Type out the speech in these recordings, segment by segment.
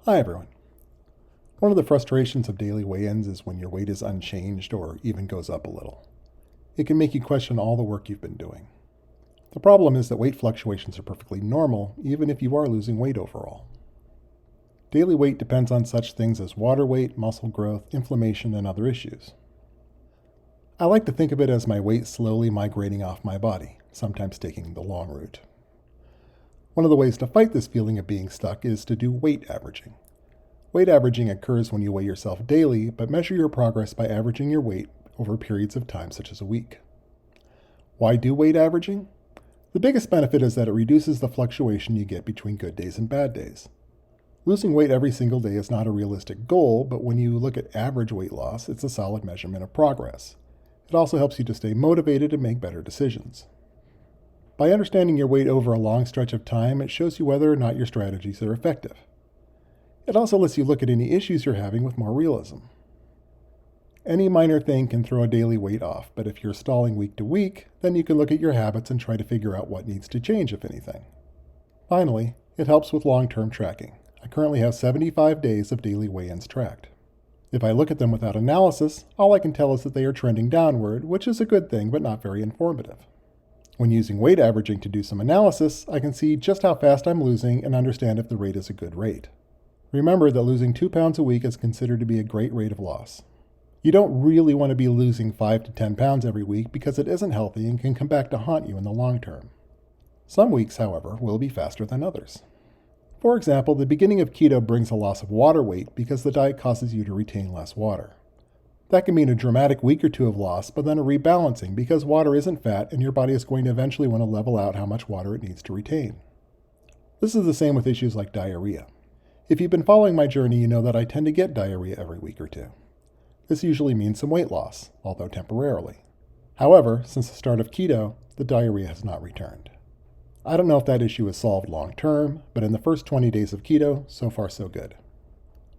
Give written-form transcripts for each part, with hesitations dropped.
Hi everyone. One of the frustrations of daily weigh-ins is when your weight is unchanged or even goes up a little. It can make you question all the work you've been doing. The problem is that weight fluctuations are perfectly normal, even if you are losing weight overall. Daily weight depends on such things as water weight, muscle growth, inflammation, and other issues. I like to think of it as my weight slowly migrating off my body, sometimes taking the long route. One of the ways to fight this feeling of being stuck is to do weight averaging. Weight averaging occurs when you weigh yourself daily, but measure your progress by averaging your weight over periods of time, such as a week. Why do weight averaging? The biggest benefit is that it reduces the fluctuation you get between good days and bad days. Losing weight every single day is not a realistic goal, but when you look at average weight loss, it's a solid measurement of progress. It also helps you to stay motivated and make better decisions. By understanding your weight over a long stretch of time, it shows you whether or not your strategies are effective. It also lets you look at any issues you're having with more realism. Any minor thing can throw a daily weight off, but if you're stalling week to week, then you can look at your habits and try to figure out what needs to change, if anything. Finally, it helps with long-term tracking. I currently have 75 days of daily weigh-ins tracked. If I look at them without analysis, all I can tell is that they are trending downward, which is a good thing, but not very informative. When using weight averaging to do some analysis, I can see just how fast I'm losing and understand if the rate is a good rate. Remember that losing 2 pounds a week is considered to be a great rate of loss. You don't really want to be losing 5 to 10 pounds every week because it isn't healthy and can come back to haunt you in the long term. Some weeks, however, will be faster than others. For example, the beginning of keto brings a loss of water weight because the diet causes you to retain less water. That can mean a dramatic week or two of loss, but then a rebalancing because water isn't fat and your body is going to eventually want to level out how much water it needs to retain. This is the same with issues like diarrhea. If you've been following my journey, you know that I tend to get diarrhea every week or two. This usually means some weight loss, although temporarily. However, since the start of keto, the diarrhea has not returned. I don't know if that issue is solved long term, but in the first 20 days of keto, so far so good.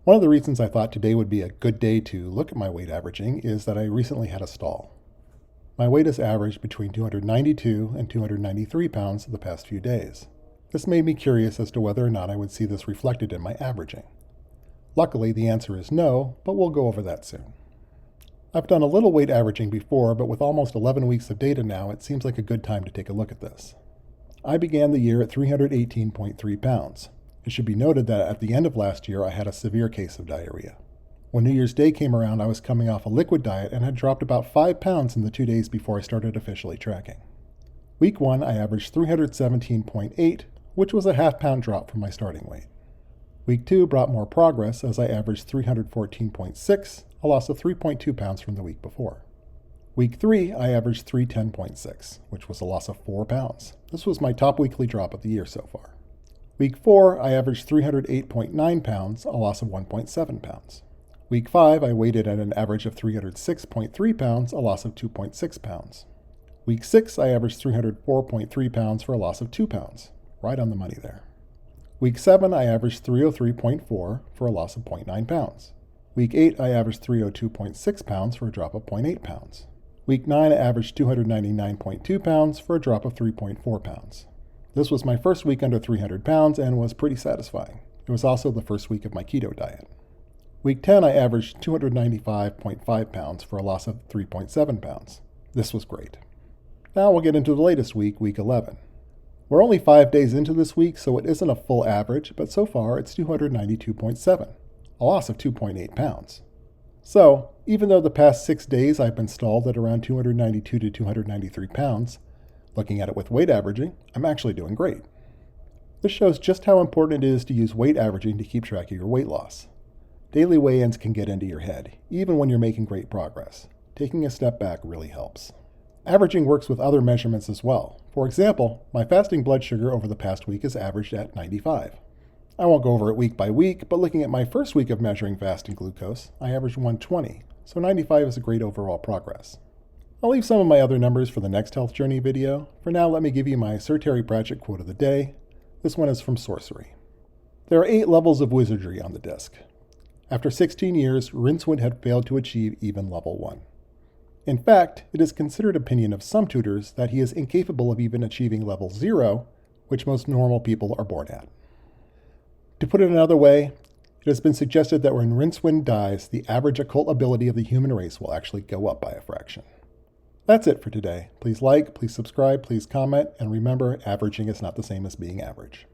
One of the reasons I thought today would be a good day to look at my weight averaging is that I recently had a stall. My weight has averaged between 292 and 293 pounds the past few days. This made me curious as to whether or not I would see this reflected in my averaging. Luckily, the answer is no, but we'll go over that soon. I've done a little weight averaging before, but with almost 11 weeks of data now, it seems like a good time to take a look at this. I began the year at 318.3 pounds. It should be noted that at the end of last year, I had a severe case of diarrhea. When New Year's Day came around, I was coming off a liquid diet and had dropped about 5 pounds in the 2 days before I started officially tracking. Week 1, I averaged 317.8, which was a half-pound drop from my starting weight. Week 2 brought more progress as I averaged 314.6, a loss of 3.2 pounds from the week before. Week 3, I averaged 310.6, which was a loss of 4 pounds. This was my top weekly drop of the year so far. Week 4, I averaged 308.9 pounds, a loss of 1.7 pounds. Week 5, I weighted at an average of 306.3 pounds, a loss of 2.6 pounds. Week 6, I averaged 304.3 pounds for a loss of 2 pounds. Right on the money there. Week 7, I averaged 303.4 for a loss of 0.9 pounds. Week 8, I averaged 302.6 pounds for a drop of 0.8 pounds. Week 9, I averaged 299.2 pounds for a drop of 3.4 pounds. This was my first week under 300 pounds and was pretty satisfying. It was also the first week of my keto diet. Week 10, I averaged 295.5 pounds for a loss of 3.7 pounds. This was great. Now we'll get into the latest week, week 11. We're only 5 days into this week, so it isn't a full average, but so far it's 292.7, a loss of 2.8 pounds. So, even though the past 6 days I've been stalled at around 292 to 293 pounds, looking at it with weight averaging, I'm actually doing great. This shows just how important it is to use weight averaging to keep track of your weight loss. Daily weigh-ins can get into your head, even when you're making great progress. Taking a step back really helps. Averaging works with other measurements as well. For example, my fasting blood sugar over the past week is averaged at 95. I won't go over it week by week, but looking at my first week of measuring fasting glucose, I averaged 120, so 95 is a great overall progress. I'll leave some of my other numbers for the next health journey video. For now, let me give you my Sir Terry Pratchett quote of the day. This one is from Sorcery. There are 8 levels of wizardry on the disc. After 16 years, Rincewind had failed to achieve even level 1. In fact, it is considered opinion of some tutors that he is incapable of even achieving level 0, which most normal people are born at. To put it another way, It has been suggested that when Rincewind dies, the average occult ability of the human race will actually go up by a fraction. That's it for today. Please like, please subscribe, please comment, and remember, averaging is not the same as being average.